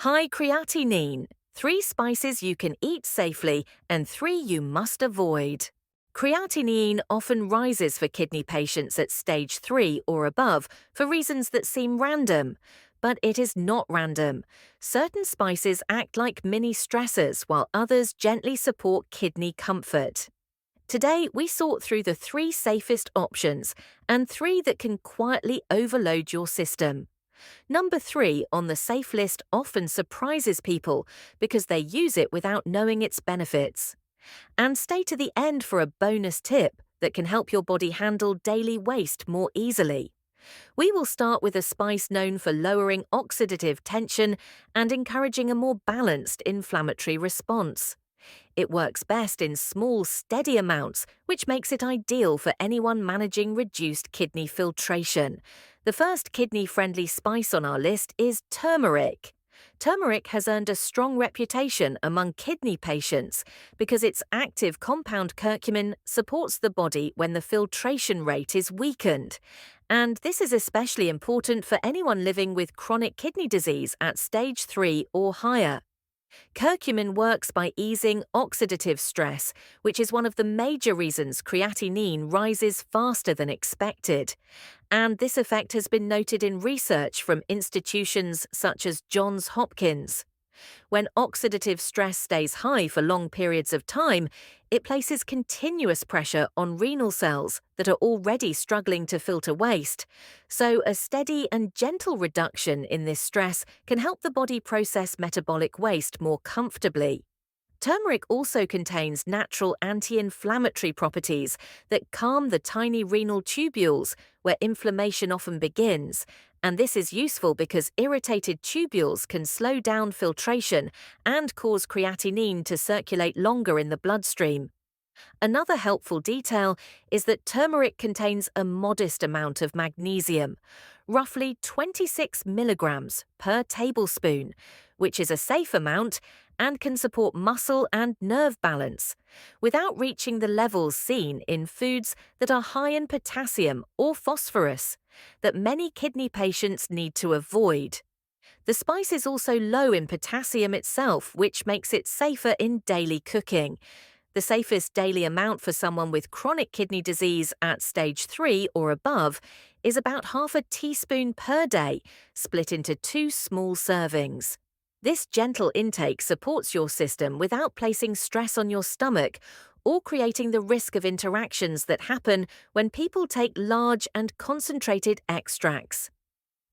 High creatinine. 3 spices you can eat safely and 3 you must avoid. Creatinine often rises for kidney patients at stage 3 or above for reasons that seem random. But it is not random. Certain spices act like mini stressors while others gently support kidney comfort. Today, we sort through the 3 safest options and 3 that can quietly overload your system. Number 3 on the safe list often surprises people because they use it without knowing its benefits. And stay to the end for a bonus tip that can help your body handle daily waste more easily. We will start with a spice known for lowering oxidative tension and encouraging a more balanced inflammatory response. It works best in small, steady amounts, which makes it ideal for anyone managing reduced kidney filtration. The first kidney-friendly spice on our list is turmeric. Turmeric has earned a strong reputation among kidney patients because its active compound curcumin supports the body when the filtration rate is weakened. And this is especially important for anyone living with chronic kidney disease at stage 3 or higher. Curcumin works by easing oxidative stress, which is one of the major reasons creatinine rises faster than expected. And this effect has been noted in research from institutions such as Johns Hopkins. When oxidative stress stays high for long periods of time, it places continuous pressure on renal cells that are already struggling to filter waste. So a steady and gentle reduction in this stress can help the body process metabolic waste more comfortably. Turmeric also contains natural anti-inflammatory properties that calm the tiny renal tubules where inflammation often begins, and this is useful because irritated tubules can slow down filtration and cause creatinine to circulate longer in the bloodstream. Another helpful detail is that turmeric contains a modest amount of magnesium, roughly 26 milligrams per tablespoon, which is a safe amount and can support muscle and nerve balance, without reaching the levels seen in foods that are high in potassium or phosphorus, that many kidney patients need to avoid. The spice is also low in potassium itself, which makes it safer in daily cooking. The safest daily amount for someone with chronic kidney disease at stage 3 or above is about half a teaspoon per day, split into 2 small servings. This gentle intake supports your system without placing stress on your stomach or creating the risk of interactions that happen when people take large and concentrated extracts.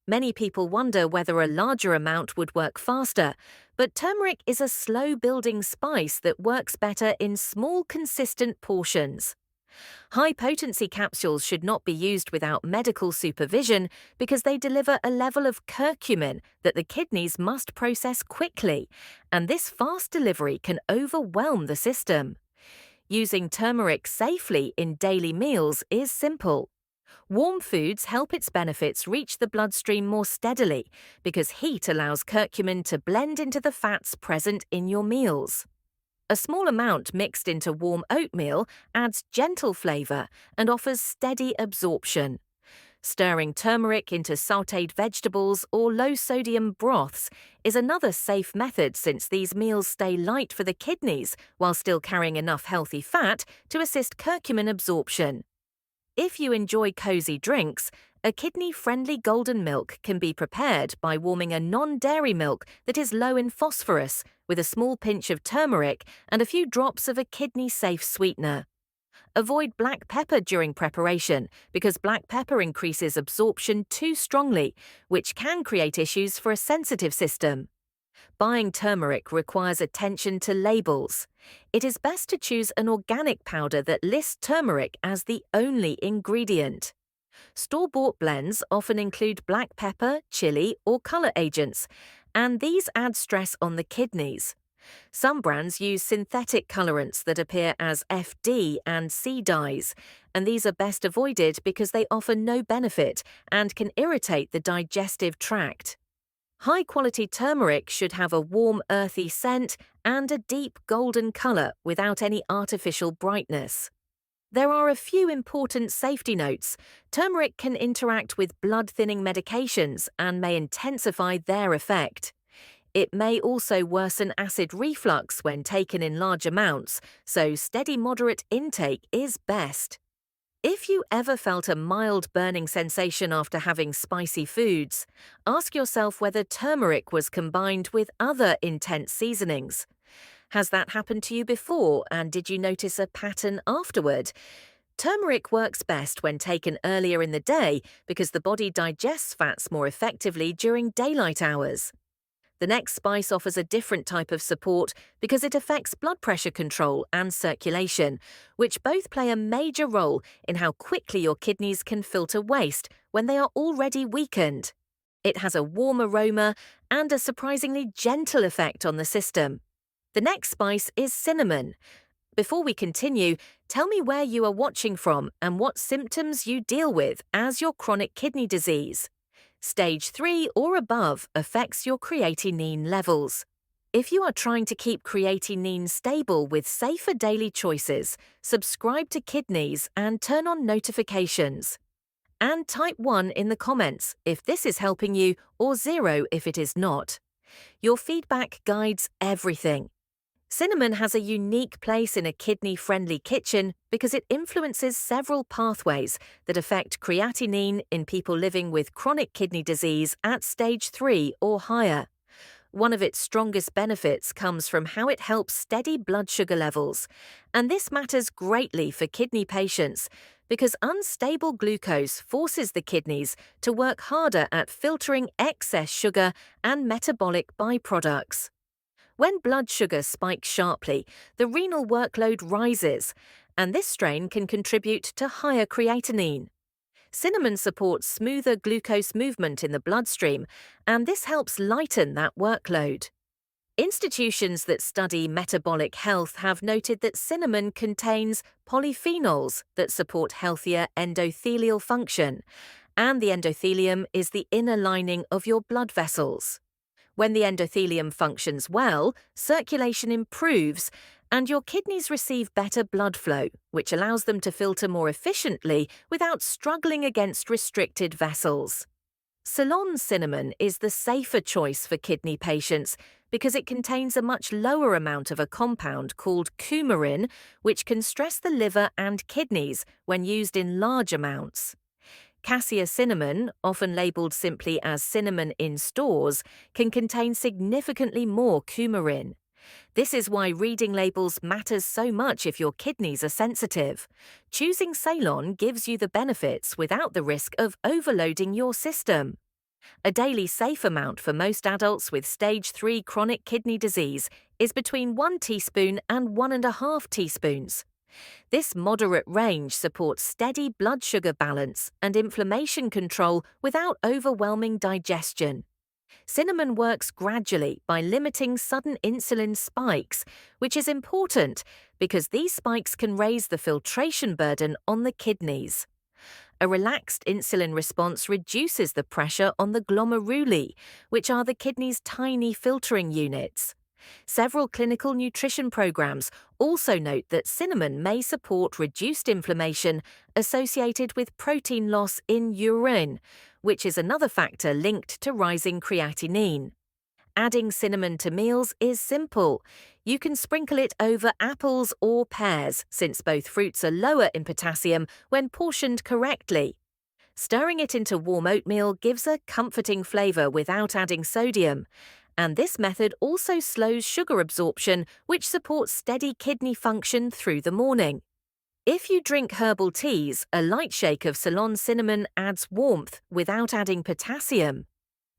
Many people wonder whether a larger amount would work faster, but turmeric is a slow-building spice that works better in small, consistent portions. High-potency capsules should not be used without medical supervision because they deliver a level of curcumin that the kidneys must process quickly, and this fast delivery can overwhelm the system. Using turmeric safely in daily meals is simple. Warm foods help its benefits reach the bloodstream more steadily because heat allows curcumin to blend into the fats present in your meals. A small amount mixed into warm oatmeal adds gentle flavor and offers steady absorption. Stirring turmeric into sautéed vegetables or low-sodium broths is another safe method since these meals stay light for the kidneys while still carrying enough healthy fat to assist curcumin absorption. If you enjoy cozy drinks, a kidney-friendly golden milk can be prepared by warming a non-dairy milk that is low in phosphorus with a small pinch of turmeric and a few drops of a kidney-safe sweetener. Avoid black pepper during preparation because black pepper increases absorption too strongly, which can create issues for a sensitive system. Buying turmeric requires attention to labels. It is best to choose an organic powder that lists turmeric as the only ingredient. Store-bought blends often include black pepper, chili, or color agents, and these add stress on the kidneys. Some brands use synthetic colorants that appear as FD and C dyes, and these are best avoided because they offer no benefit and can irritate the digestive tract. High-quality turmeric should have a warm, earthy scent and a deep golden color without any artificial brightness. There are a few important safety notes. Turmeric can interact with blood-thinning medications and may intensify their effect. It may also worsen acid reflux when taken in large amounts, so steady moderate intake is best. If you ever felt a mild burning sensation after having spicy foods, ask yourself whether turmeric was combined with other intense seasonings. Has that happened to you before, and did you notice a pattern afterward? Turmeric works best when taken earlier in the day because the body digests fats more effectively during daylight hours. The next spice offers a different type of support because it affects blood pressure control and circulation, which both play a major role in how quickly your kidneys can filter waste when they are already weakened. It has a warm aroma and a surprisingly gentle effect on the system. The next spice is cinnamon. Before we continue, tell me where you are watching from and what symptoms you deal with as your chronic kidney disease. Stage 3 or above affects your creatinine levels. If you are trying to keep creatinine stable with safer daily choices, subscribe to KIDNEASE and turn on notifications. And type 1 in the comments if this is helping you or 0 if it is not. Your feedback guides everything. Cinnamon has a unique place in a kidney-friendly kitchen because it influences several pathways that affect creatinine in people living with chronic kidney disease at stage 3 or higher. One of its strongest benefits comes from how it helps steady blood sugar levels, and this matters greatly for kidney patients because unstable glucose forces the kidneys to work harder at filtering excess sugar and metabolic byproducts. When blood sugar spikes sharply, the renal workload rises, and this strain can contribute to higher creatinine. Cinnamon supports smoother glucose movement in the bloodstream, and this helps lighten that workload. Institutions that study metabolic health have noted that cinnamon contains polyphenols that support healthier endothelial function, and the endothelium is the inner lining of your blood vessels. When the endothelium functions well, circulation improves, and your kidneys receive better blood flow, which allows them to filter more efficiently without struggling against restricted vessels. Ceylon cinnamon is the safer choice for kidney patients because it contains a much lower amount of a compound called coumarin, which can stress the liver and kidneys when used in large amounts. Cassia cinnamon, often labeled simply as cinnamon in stores, can contain significantly more coumarin. This is why reading labels matters so much if your kidneys are sensitive. Choosing Ceylon gives you the benefits without the risk of overloading your system. A daily safe amount for most adults with stage 3 chronic kidney disease is between 1 teaspoon and 1.5 teaspoons. This moderate range supports steady blood sugar balance and inflammation control without overwhelming digestion. Cinnamon works gradually by limiting sudden insulin spikes, which is important because these spikes can raise the filtration burden on the kidneys. A relaxed insulin response reduces the pressure on the glomeruli, which are the kidney's tiny filtering units. Several clinical nutrition programs also note that cinnamon may support reduced inflammation associated with protein loss in urine, which is another factor linked to rising creatinine. Adding cinnamon to meals is simple. You can sprinkle it over apples or pears, since both fruits are lower in potassium when portioned correctly. Stirring it into warm oatmeal gives a comforting flavor without adding sodium. And this method also slows sugar absorption, which supports steady kidney function through the morning. If you drink herbal teas, a light shake of Ceylon cinnamon adds warmth without adding potassium.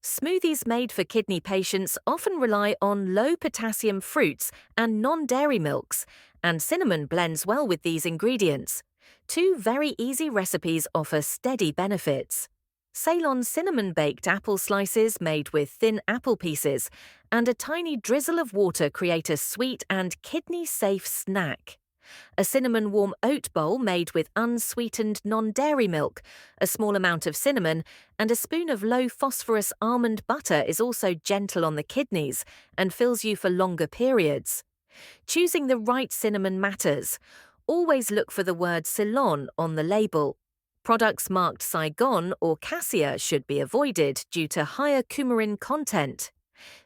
Smoothies made for kidney patients often rely on low-potassium fruits and non-dairy milks, and cinnamon blends well with these ingredients. 2 very easy recipes offer steady benefits. Ceylon cinnamon-baked apple slices made with thin apple pieces and a tiny drizzle of water create a sweet and kidney-safe snack. A cinnamon warm oat bowl made with unsweetened non-dairy milk, a small amount of cinnamon, and a spoon of low-phosphorus almond butter is also gentle on the kidneys and fills you for longer periods. Choosing the right cinnamon matters. Always look for the word Ceylon on the label. Products marked Saigon or Cassia should be avoided due to higher coumarin content.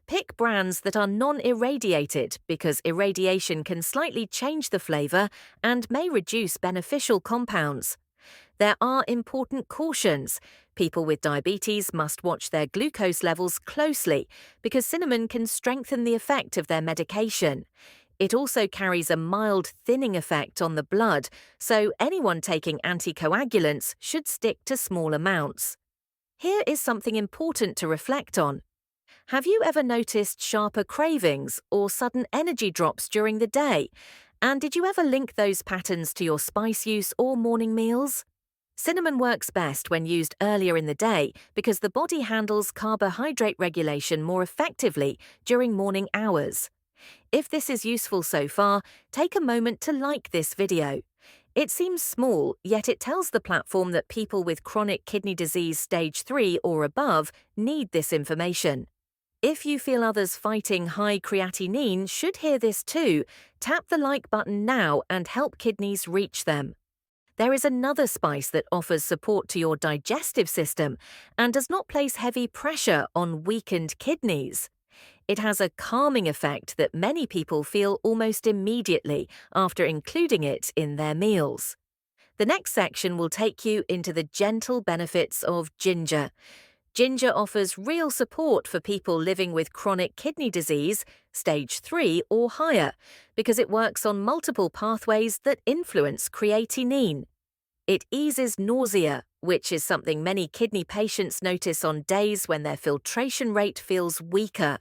Pick brands that are non-irradiated because irradiation can slightly change the flavor and may reduce beneficial compounds. There are important cautions. People with diabetes must watch their glucose levels closely because cinnamon can strengthen the effect of their medication. It also carries a mild thinning effect on the blood, so anyone taking anticoagulants should stick to small amounts. Here is something important to reflect on. Have you ever noticed sharper cravings or sudden energy drops during the day? And did you ever link those patterns to your spice use or morning meals? Cinnamon works best when used earlier in the day because the body handles carbohydrate regulation more effectively during morning hours. If this is useful so far, take a moment to like this video. It seems small, yet it tells the platform that people with chronic kidney disease stage 3 or above need this information. If you feel others fighting high creatinine should hear this too, tap the like button now and help kidneys reach them. There is another spice that offers support to your digestive system and does not place heavy pressure on weakened kidneys. It has a calming effect that many people feel almost immediately after including it in their meals. The next section will take you into the gentle benefits of ginger. Ginger offers real support for people living with chronic kidney disease, stage 3 or higher, because it works on multiple pathways that influence creatinine. It eases nausea, which is something many kidney patients notice on days when their filtration rate feels weaker.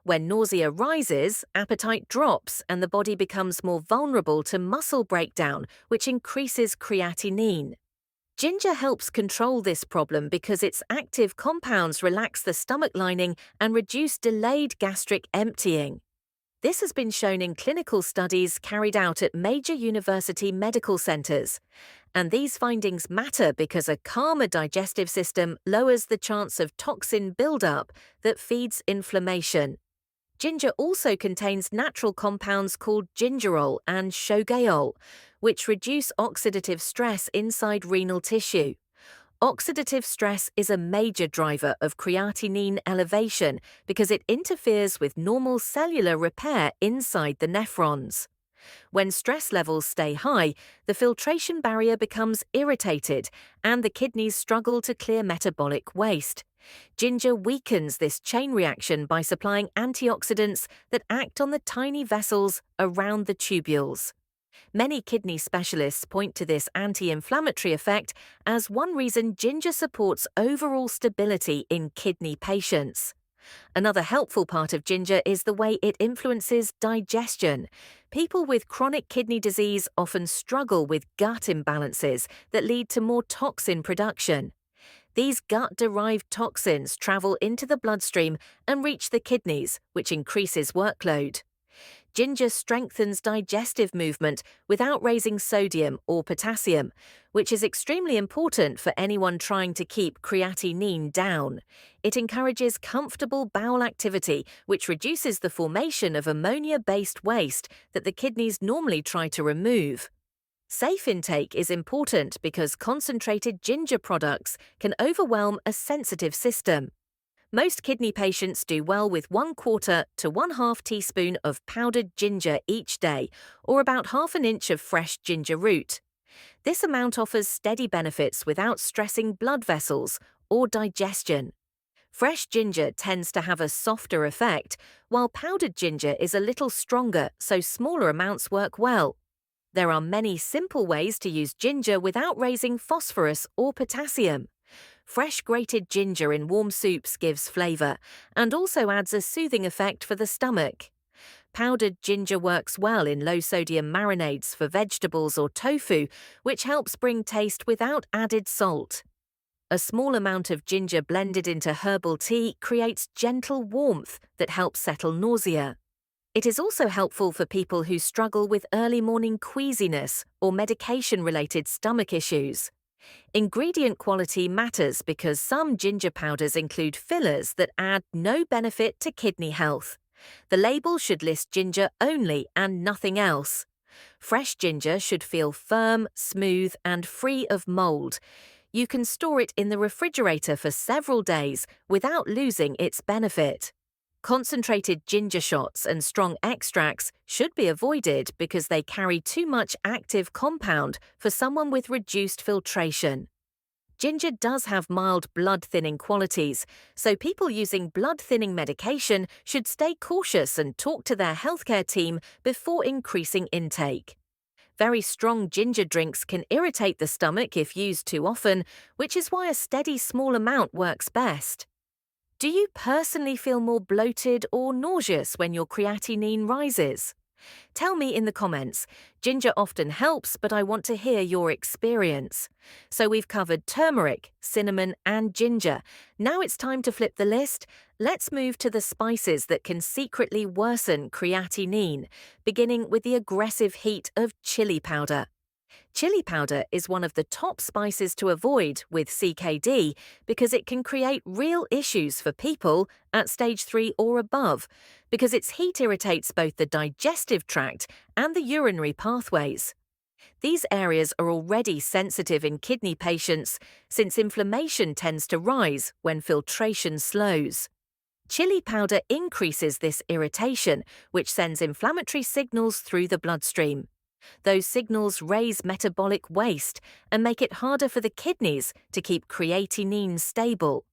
When nausea rises, appetite drops and the body becomes more vulnerable to muscle breakdown, which increases creatinine. Ginger helps control this problem because its active compounds relax the stomach lining and reduce delayed gastric emptying. This has been shown in clinical studies carried out at major university medical centers. And these findings matter because a calmer digestive system lowers the chance of toxin buildup that feeds inflammation. Ginger also contains natural compounds called gingerol and shogaol, which reduce oxidative stress inside renal tissue. Oxidative stress is a major driver of creatinine elevation because it interferes with normal cellular repair inside the nephrons. When stress levels stay high, the filtration barrier becomes irritated and the kidneys struggle to clear metabolic waste. Ginger weakens this chain reaction by supplying antioxidants that act on the tiny vessels around the tubules. Many kidney specialists point to this anti-inflammatory effect as one reason ginger supports overall stability in kidney patients. Another helpful part of ginger is the way it influences digestion. People with chronic kidney disease often struggle with gut imbalances that lead to more toxin production. These gut-derived toxins travel into the bloodstream and reach the kidneys, which increases workload. Ginger strengthens digestive movement without raising sodium or potassium, which is extremely important for anyone trying to keep creatinine down. It encourages comfortable bowel activity, which reduces the formation of ammonia-based waste that the kidneys normally try to remove. Safe intake is important because concentrated ginger products can overwhelm a sensitive system. Most kidney patients do well with 1/4 to 1/2 teaspoon of powdered ginger each day, or about 1/2 inch of fresh ginger root. This amount offers steady benefits without stressing blood vessels or digestion. Fresh ginger tends to have a softer effect, while powdered ginger is a little stronger, so smaller amounts work well. There are many simple ways to use ginger without raising phosphorus or potassium. Fresh grated ginger in warm soups gives flavor and also adds a soothing effect for the stomach. Powdered ginger works well in low-sodium marinades for vegetables or tofu, which helps bring taste without added salt. A small amount of ginger blended into herbal tea creates gentle warmth that helps settle nausea. It is also helpful for people who struggle with early morning queasiness or medication-related stomach issues. Ingredient quality matters because some ginger powders include fillers that add no benefit to kidney health. The label should list ginger only and nothing else. Fresh ginger should feel firm, smooth, and free of mold. You can store it in the refrigerator for several days without losing its benefit. Concentrated ginger shots and strong extracts should be avoided because they carry too much active compound for someone with reduced filtration. Ginger does have mild blood-thinning qualities, so people using blood-thinning medication should stay cautious and talk to their healthcare team before increasing intake. Very strong ginger drinks can irritate the stomach if used too often, which is why a steady small amount works best. Do you personally feel more bloated or nauseous when your creatinine rises? Tell me in the comments. Ginger often helps, but I want to hear your experience. So we've covered turmeric, cinnamon, and ginger. Now it's time to flip the list. Let's move to the spices that can secretly worsen creatinine, beginning with the aggressive heat of chili powder. Chili powder is one of the top spices to avoid with CKD because it can create real issues for people at stage 3 or above, because its heat irritates both the digestive tract and the urinary pathways. These areas are already sensitive in kidney patients since inflammation tends to rise when filtration slows. Chili powder increases this irritation, which sends inflammatory signals through the bloodstream. Those signals raise metabolic waste and make it harder for the kidneys to keep creatinine stable.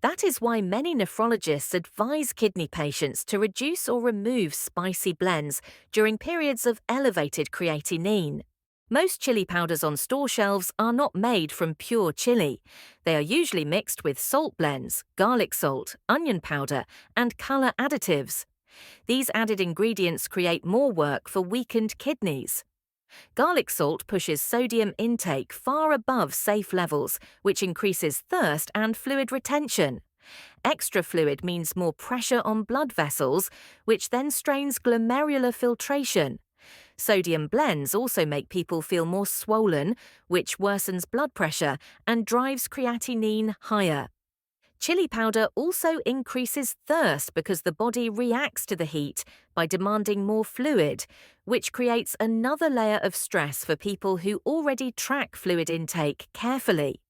That is why many nephrologists advise kidney patients to reduce or remove spicy blends during periods of elevated creatinine. Most chili powders on store shelves are not made from pure chili. They are usually mixed with salt blends, garlic salt, onion powder, and color additives. These added ingredients create more work for weakened kidneys. Garlic salt pushes sodium intake far above safe levels, which increases thirst and fluid retention. Extra fluid means more pressure on blood vessels, which then strains glomerular filtration. Sodium blends also make people feel more swollen, which worsens blood pressure and drives creatinine higher. Chili powder also increases thirst because the body reacts to the heat by demanding more fluid, which creates another layer of stress for people who already track fluid intake carefully.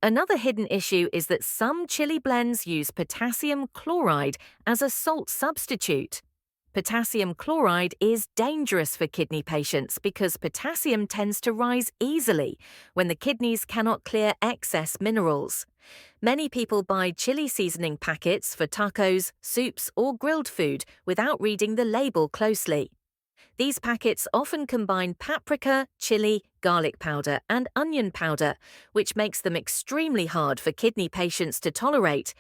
Another hidden issue is that some chili blends use potassium chloride as a salt substitute. Potassium chloride is dangerous for kidney patients because potassium tends to rise easily when the kidneys cannot clear excess minerals. Many people buy chili seasoning packets for tacos, soups, or grilled food without reading the label closely. These packets often combine paprika, chili, garlic powder, and onion powder, which makes them extremely hard for kidney patients to tolerate.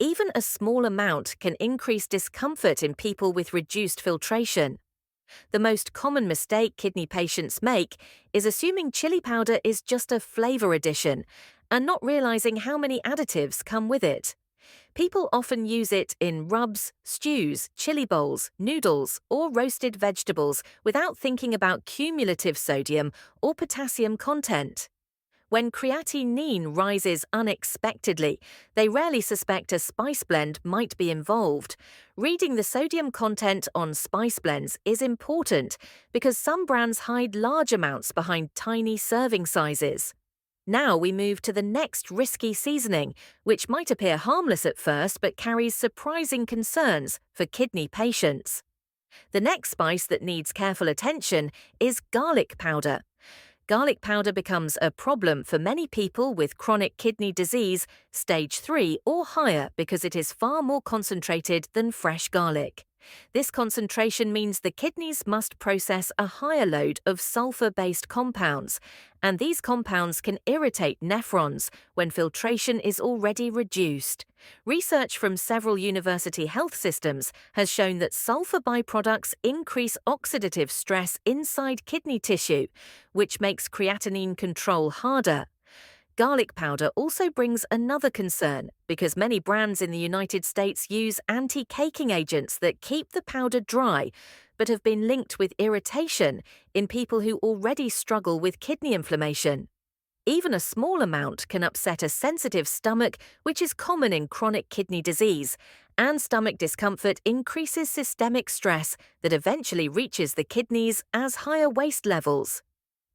Even a small amount can increase discomfort in people with reduced filtration. The most common mistake kidney patients make is assuming chili powder is just a flavor addition and not realizing how many additives come with it. People often use it in rubs, stews, chili bowls, noodles, or roasted vegetables without thinking about cumulative sodium or potassium content. When creatinine rises unexpectedly, they rarely suspect a spice blend might be involved. Reading the sodium content on spice blends is important because some brands hide large amounts behind tiny serving sizes. Now we move to the next risky seasoning, which might appear harmless at first but carries surprising concerns for kidney patients. The next spice that needs careful attention is garlic powder. Garlic powder becomes a problem for many people with chronic kidney disease, stage 3 or higher, because it is far more concentrated than fresh garlic. This concentration means the kidneys must process a higher load of sulfur-based compounds, and these compounds can irritate nephrons when filtration is already reduced. Research from several university health systems has shown that sulfur byproducts increase oxidative stress inside kidney tissue, which makes creatinine control harder. Garlic powder also brings another concern because many brands in the United States use anti-caking agents that keep the powder dry but have been linked with irritation in people who already struggle with kidney inflammation. Even a small amount can upset a sensitive stomach, which is common in chronic kidney disease, and stomach discomfort increases systemic stress that eventually reaches the kidneys as higher waste levels.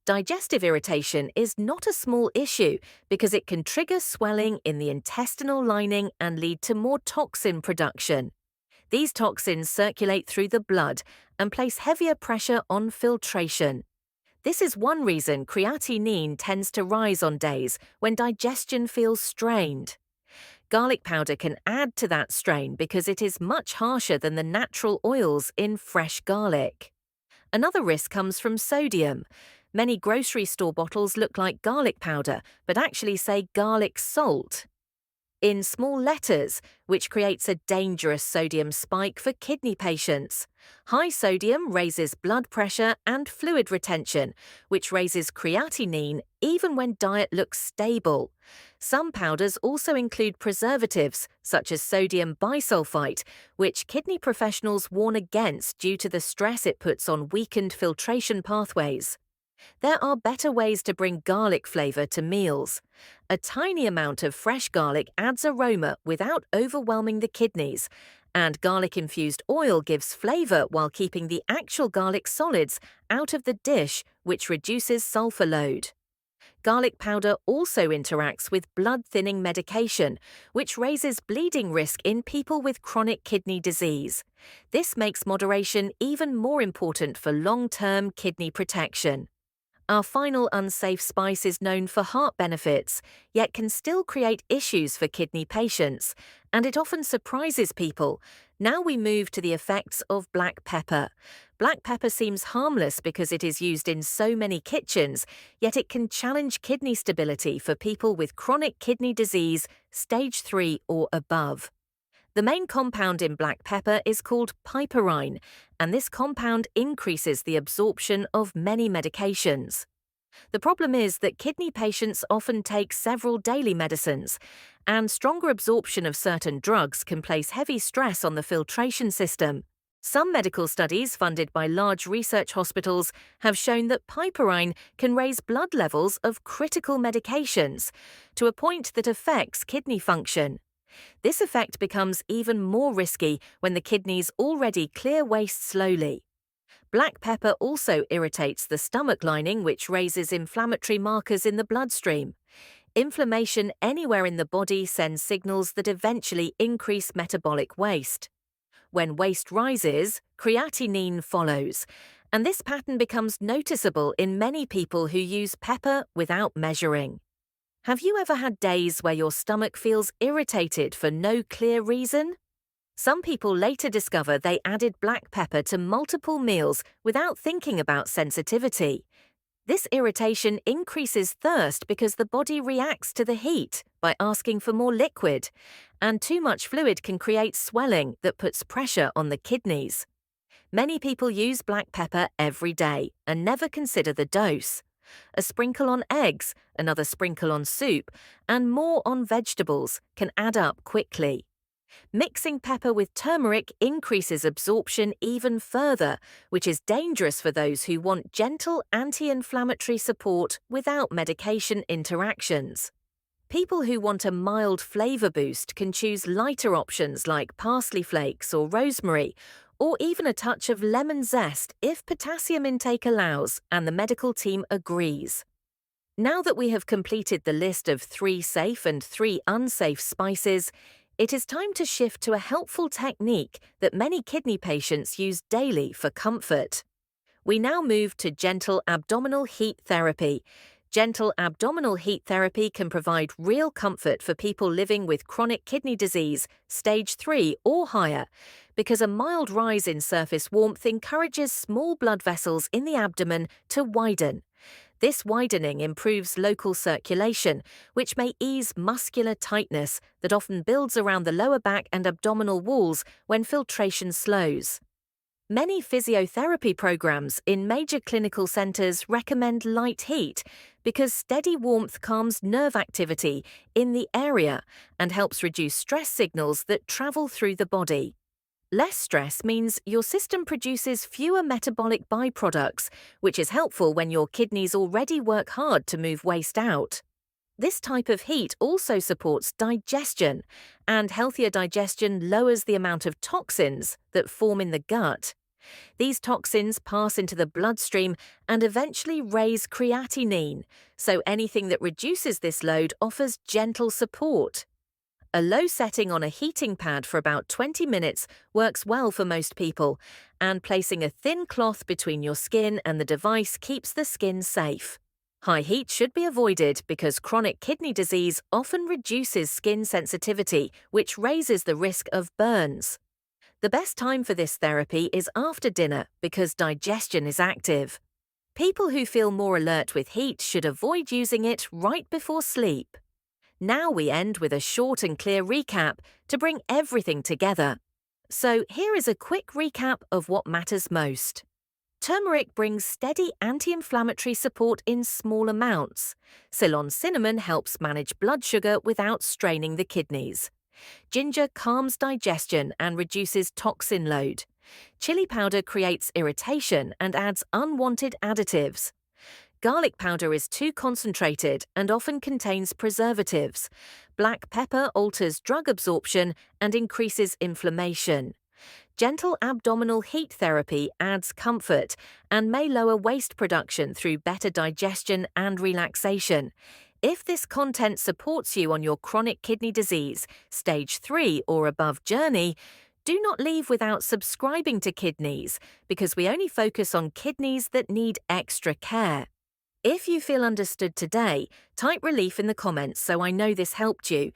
Digestive irritation is not a small issue because it can trigger swelling in the intestinal lining and lead to more toxin production. These toxins circulate through the blood and place heavier pressure on filtration. This is one reason creatinine tends to rise on days when digestion feels strained. Garlic powder can add to that strain because it is much harsher than the natural oils in fresh garlic. Another risk comes from sodium. Many grocery store bottles look like garlic powder, but actually say garlic salt in small letters, which creates a dangerous sodium spike for kidney patients. High sodium raises blood pressure and fluid retention, which raises creatinine even when diet looks stable. Some powders also include preservatives, such as sodium bisulfite, which kidney professionals warn against due to the stress it puts on weakened filtration pathways. There are better ways to bring garlic flavor to meals. A tiny amount of fresh garlic adds aroma without overwhelming the kidneys, and garlic-infused oil gives flavor while keeping the actual garlic solids out of the dish, which reduces sulfur load. Garlic powder also interacts with blood-thinning medication, which raises bleeding risk in people with chronic kidney disease. This makes moderation even more important for long-term kidney protection. Our final unsafe spice is known for heart benefits, yet can still create issues for kidney patients, and it often surprises people. Now we move to the effects of black pepper. Black pepper seems harmless because it is used in so many kitchens, yet it can challenge kidney stability for people with chronic kidney disease, stage 3 or above. The main compound in black pepper is called piperine, and this compound increases the absorption of many medications. The problem is that kidney patients often take several daily medicines, and stronger absorption of certain drugs can place heavy stress on the filtration system. Some medical studies funded by large research hospitals have shown that piperine can raise blood levels of critical medications to a point that affects kidney function. This effect becomes even more risky when the kidneys already clear waste slowly. Black pepper also irritates the stomach lining, which raises inflammatory markers in the bloodstream. Inflammation anywhere in the body sends signals that eventually increase metabolic waste. When waste rises, creatinine follows, and this pattern becomes noticeable in many people who use pepper without measuring. Have you ever had days where your stomach feels irritated for no clear reason? Some people later discover they added black pepper to multiple meals without thinking about sensitivity. This irritation increases thirst because the body reacts to the heat by asking for more liquid, and too much fluid can create swelling that puts pressure on the kidneys. Many people use black pepper every day and never consider the dose. A sprinkle on eggs, another sprinkle on soup, and more on vegetables can add up quickly. Mixing pepper with turmeric increases absorption even further, which is dangerous for those who want gentle anti-inflammatory support without medication interactions. People who want a mild flavor boost can choose lighter options like parsley flakes or rosemary, or even a touch of lemon zest if potassium intake allows and the medical team agrees. Now that we have completed the list of 3 safe and 3 unsafe spices, it is time to shift to a helpful technique that many kidney patients use daily for comfort. We now move to gentle abdominal heat therapy. Gentle abdominal heat therapy can provide real comfort for people living with chronic kidney disease, stage 3 or higher, because a mild rise in surface warmth encourages small blood vessels in the abdomen to widen. This widening improves local circulation, which may ease muscular tightness that often builds around the lower back and abdominal walls when filtration slows. Many physiotherapy programs in major clinical centers recommend light heat because steady warmth calms nerve activity in the area and helps reduce stress signals that travel through the body. Less stress means your system produces fewer metabolic byproducts, which is helpful when your kidneys already work hard to move waste out. This type of heat also supports digestion, and healthier digestion lowers the amount of toxins that form in the gut. These toxins pass into the bloodstream and eventually raise creatinine, so anything that reduces this load offers gentle support. A low setting on a heating pad for about 20 minutes works well for most people, and placing a thin cloth between your skin and the device keeps the skin safe. High heat should be avoided because chronic kidney disease often reduces skin sensitivity, which raises the risk of burns. The best time for this therapy is after dinner because digestion is active. People who feel more alert with heat should avoid using it right before sleep. Now we end with a short and clear recap to bring everything together. So here is a quick recap of what matters most. Turmeric brings steady anti-inflammatory support in small amounts. Ceylon cinnamon helps manage blood sugar without straining the kidneys. Ginger calms digestion and reduces toxin load. Chili powder creates irritation and adds unwanted additives. Garlic powder is too concentrated and often contains preservatives. Black pepper alters drug absorption and increases inflammation. Gentle abdominal heat therapy adds comfort and may lower waste production through better digestion and relaxation. If this content supports you on your chronic kidney disease, stage 3 or above journey, do not leave without subscribing to KIDNEASE because we only focus on kidneys that need extra care. If you feel understood today, type relief in the comments so I know this helped you.